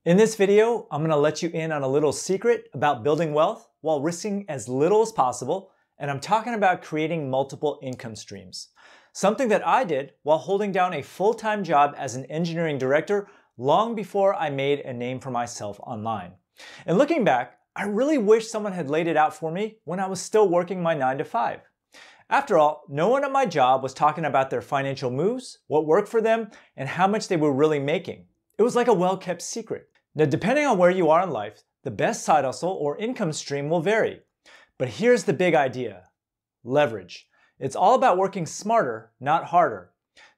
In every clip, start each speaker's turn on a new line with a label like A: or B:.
A: In this video, I'm going to let you in on a little secret about building wealth while risking as little as possible, and I'm talking about creating multiple income streams. Something that I did while holding down a full-time job as an engineering director long before I made a name for myself online. And looking back, I really wish someone had laid it out for me when I was still working my 9 to 5. After all, no one at my job was talking about their financial moves, what worked for them, and how much they were really making. It was like a well-kept secret. Now, depending on where you are in life, the best side hustle or income stream will vary. But here's the big idea: leverage. It's all about working smarter, not harder.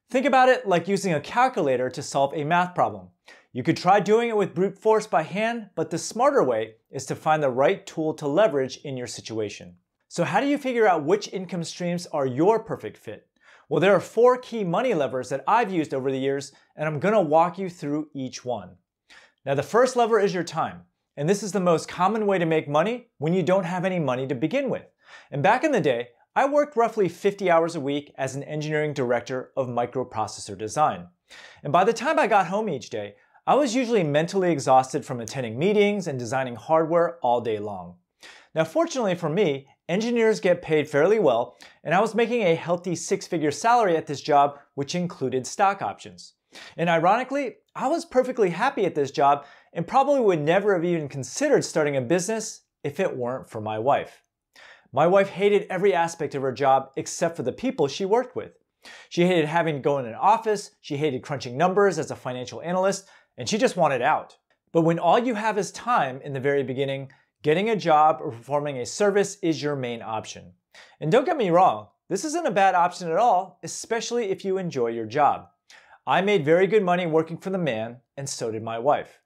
A: Think about it like using a calculator to solve a math problem. You could try doing it with brute force by hand, but the smarter way is to find the right tool to leverage in your situation. So how do you figure out which income streams are your perfect fit? Well, there are 4 key money levers that I've used over the years, and I'm going to walk you through each one. Now, the first lever is your time, and this is the most common way to make money when you don't have any money to begin with. And back in the day, I worked roughly 50 hours a week as an engineering director of microprocessor design. And by the time I got home each day, I was usually mentally exhausted from attending meetings and designing hardware all day long. Now, fortunately for me, engineers get paid fairly well, and I was making a healthy 6-figure salary at this job, which included stock options. And ironically, I was perfectly happy at this job and probably would never have even considered starting a business if it weren't for my wife. My wife hated every aspect of her job except for the people she worked with. She hated having to go in an office, she hated crunching numbers as a financial analyst, and she just wanted out. But when all you have is time in the very beginning, getting a job or performing a service is your main option. And don't get me wrong, this isn't a bad option at all, especially if you enjoy your job. I made very good money working for the man, and so did my wife.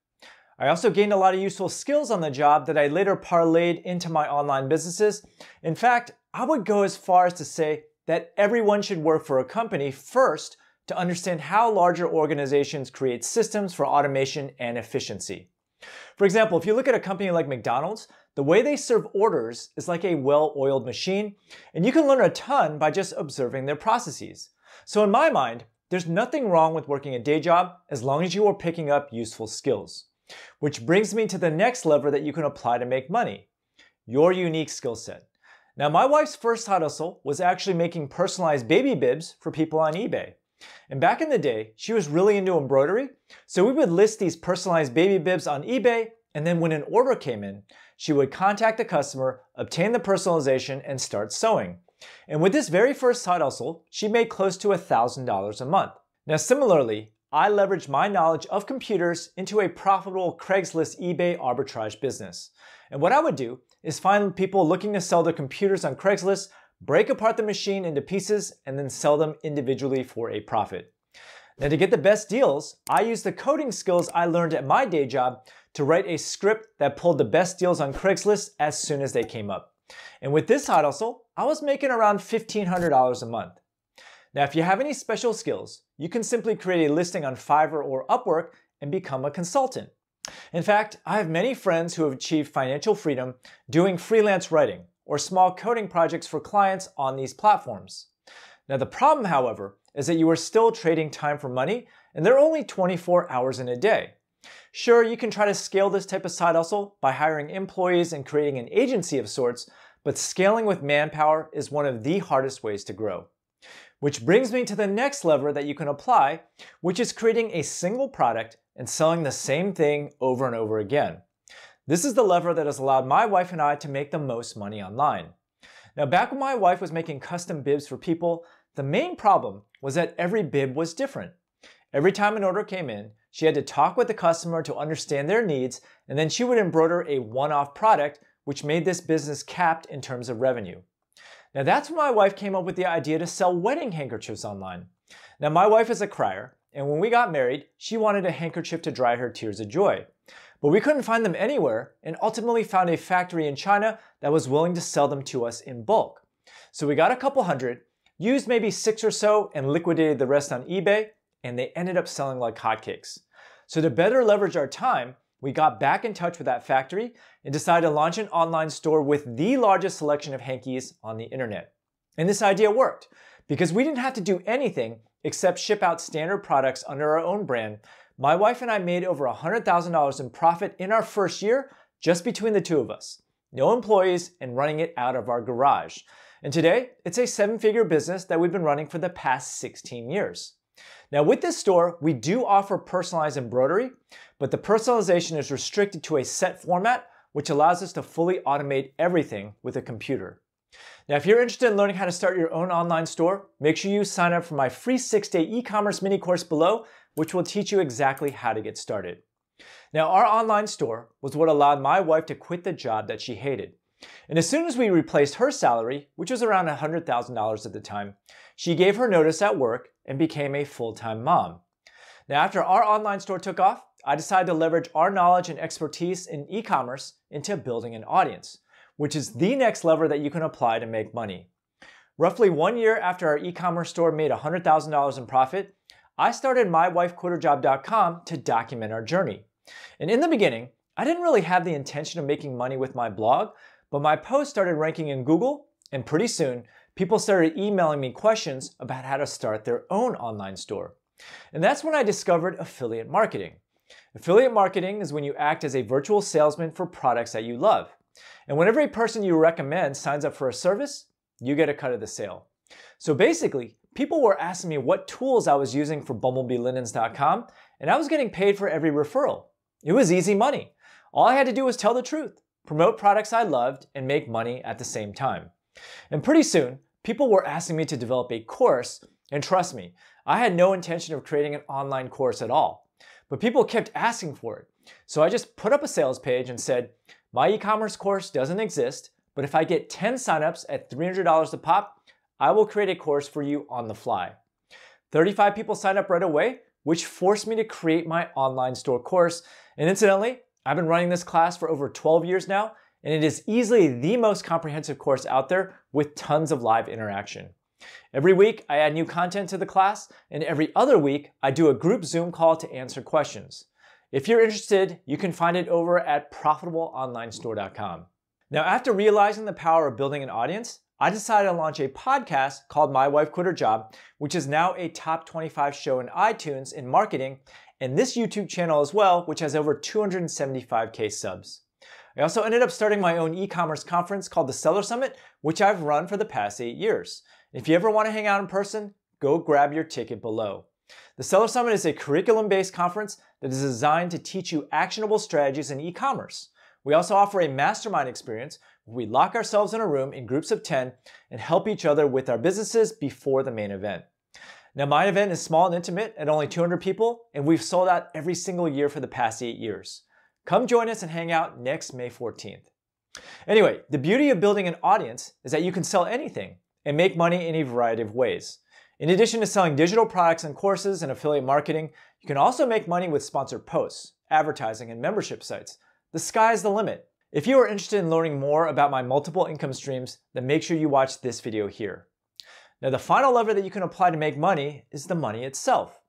A: I also gained a lot of useful skills on the job that I later parlayed into my online businesses. In fact, I would go as far as to say that everyone should work for a company first to understand how larger organizations create systems for automation and efficiency. For example, if you look at a company like McDonald's, the way they serve orders is like a well-oiled machine, and you can learn a ton by just observing their processes. So in my mind, there's nothing wrong with working a day job as long as you are picking up useful skills. Which brings me to the next lever that you can apply to make money: your unique skill set. Now, my wife's first side hustle was actually making personalized baby bibs for people on eBay. And back in the day, she was really into embroidery, so we would list these personalized baby bibs on eBay, and then when an order came in, she would contact the customer, obtain the personalization, and start sewing. And with this very first side hustle, she made close to $1,000 a month. Now, similarly, I leveraged my knowledge of computers into a profitable Craigslist eBay arbitrage business. And what I would do is find people looking to sell their computers on Craigslist, break apart the machine into pieces, and then sell them individually for a profit. Now, to get the best deals, I used the coding skills I learned at my day job to write a script that pulled the best deals on Craigslist as soon as they came up. And with this side hustle, I was making around $1,500 a month. Now, if you have any special skills, you can simply create a listing on Fiverr or Upwork and become a consultant. In fact, I have many friends who have achieved financial freedom doing freelance writing or small coding projects for clients on these platforms. Now, the problem, however, is that you are still trading time for money, and there are only 24 hours in a day. Sure, you can try to scale this type of side hustle by hiring employees and creating an agency of sorts, but scaling with manpower is one of the hardest ways to grow. Which brings me to the next lever that you can apply, which is creating a single product and selling the same thing over and over again. This is the lever that has allowed my wife and I to make the most money online. Now, back when my wife was making custom bibs for people, the main problem was that every bib was different. Every time an order came in, she had to talk with the customer to understand their needs, and then she would embroider a one-off product, which made this business capped in terms of revenue. Now, that's when my wife came up with the idea to sell wedding handkerchiefs online. Now, my wife is a crier, and when we got married, she wanted a handkerchief to dry her tears of joy. But we couldn't find them anywhere, and ultimately found a factory in China that was willing to sell them to us in bulk. So we got a couple hundred, used maybe 6 or so, and liquidated the rest on eBay, and they ended up selling like hotcakes. So to better leverage our time, we got back in touch with that factory and decided to launch an online store with the largest selection of hankies on the internet. And this idea worked because we didn't have to do anything except ship out standard products under our own brand, My wife and I made over $100,000 in profit in our first year just between the two of us. No employees and running it out of our garage. And today, it's a 7-figure business that we've been running for the past 16 years. Now with this store, we do offer personalized embroidery, but the personalization is restricted to a set format, which allows us to fully automate everything with a computer. Now, if you're interested in learning how to start your own online store, make sure you sign up for my free 6-day e-commerce mini course below, which will teach you exactly how to get started. Now, our online store was what allowed my wife to quit the job that she hated. And as soon as we replaced her salary, which was around $100,000 at the time, she gave her notice at work and became a full-time mom. Now, after our online store took off, I decided to leverage our knowledge and expertise in e-commerce into building an audience, which is the next lever that you can apply to make money. Roughly 1 year after our e-commerce store made $100,000 in profit, I started mywifequitherjob.com to document our journey. And in the beginning, I didn't really have the intention of making money with my blog, but my posts started ranking in Google, and pretty soon, people started emailing me questions about how to start their own online store. And that's when I discovered affiliate marketing. Affiliate marketing is when you act as a virtual salesman for products that you love. And when every person you recommend signs up for a service, you get a cut of the sale. So basically, people were asking me what tools I was using for bumblebeelinens.com, and I was getting paid for every referral. It was easy money. All I had to do was tell the truth, promote products I loved, and make money at the same time. And pretty soon, people were asking me to develop a course, and trust me, I had no intention of creating an online course at all. But people kept asking for it. So I just put up a sales page and said, my e-commerce course doesn't exist, but if I get 10 signups at $300 a pop, I will create a course for you on the fly. 35 people signed up right away, which forced me to create my online store course. And incidentally, I've been running this class for over 12 years now, and it is easily the most comprehensive course out there with tons of live interaction. Every week, I add new content to the class, and every other week, I do a group Zoom call to answer questions. If you're interested, you can find it over at profitableonlinestore.com. Now, after realizing the power of building an audience, I decided to launch a podcast called My Wife Quit Her Job, which is now a top 25 show in iTunes in marketing, and this YouTube channel as well, which has over 275K subs. I also ended up starting my own e-commerce conference called the Seller Summit, which I've run for the past 8 years. If you ever want to hang out in person, go grab your ticket below. The Seller Summit is a curriculum-based conference that is designed to teach you actionable strategies in e-commerce. We also offer a mastermind experience where we lock ourselves in a room in groups of 10 and help each other with our businesses before the main event. Now, my event is small and intimate at only 200 people, and we've sold out every single year for the past 8 years. Come join us and hang out next May 14th. Anyway, the beauty of building an audience is that you can sell anything and make money in a variety of ways. In addition to selling digital products and courses and affiliate marketing, you can also make money with sponsored posts, advertising, and membership sites. The sky is the limit. If you are interested in learning more about my multiple income streams, then make sure you watch this video here. Now, the final lever that you can apply to make money is the money itself.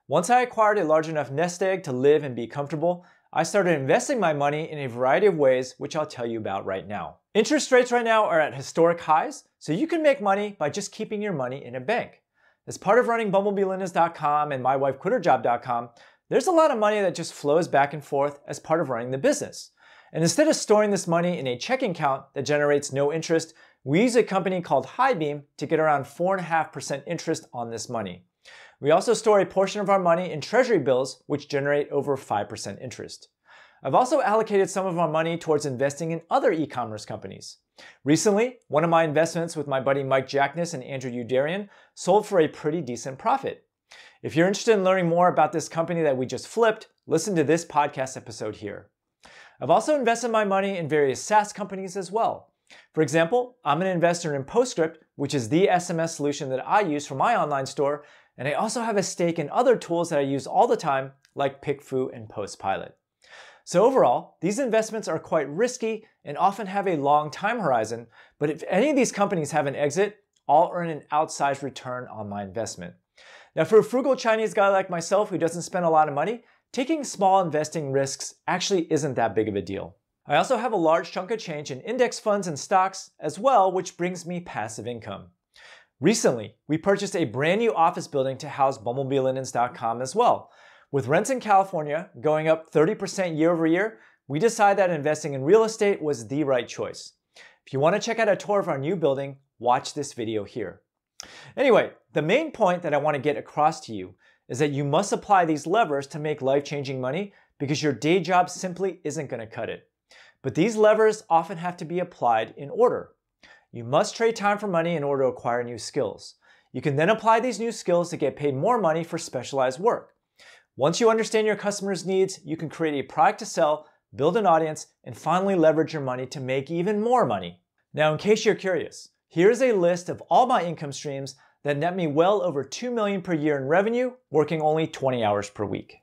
A: Once I acquired a large enough nest egg to live and be comfortable, I started investing my money in a variety of ways, which I'll tell you about right now. Interest rates right now are at historic highs, so you can make money by just keeping your money in a bank. As part of running bumblebeelinens.com and mywifequitherjob.com, there's a lot of money that just flows back and forth as part of running the business. And instead of storing this money in a checking account that generates no interest, we use a company called Highbeam to get around 4.5% interest on this money. We also store a portion of our money in treasury bills, which generate over 5% interest. I've also allocated some of our money towards investing in other e-commerce companies. Recently, one of my investments with my buddy Mike Jackness and Andrew Udarian sold for a pretty decent profit. If you're interested in learning more about this company that we just flipped, listen to this podcast episode here. I've also invested my money in various SaaS companies as well. For example, I'm an investor in Postscript, which is the SMS solution that I use for my online store, and I also have a stake in other tools that I use all the time, like PickFu and Postpilot. So overall, these investments are quite risky and often have a long time horizon, but if any of these companies have an exit, I'll earn an outsized return on my investment. Now, for a frugal Chinese guy like myself who doesn't spend a lot of money, taking small investing risks actually isn't that big of a deal. I also have a large chunk of change in index funds and stocks as well, which brings me passive income. Recently, we purchased a brand new office building to house bumblebeelinens.com as well. With rents in California going up 30% year over year, we decided that investing in real estate was the right choice. If you want to check out a tour of our new building, watch this video here. Anyway, the main point that I want to get across to you is that you must apply these levers to make life-changing money because your day job simply isn't going to cut it. But these levers often have to be applied in order. You must trade time for money in order to acquire new skills. You can then apply these new skills to get paid more money for specialized work. Once you understand your customers' needs, you can create a product to sell, build an audience, and finally leverage your money to make even more money. Now, in case you're curious, here's a list of all my income streams that net me well over $2 million per year in revenue, working only 20 hours per week.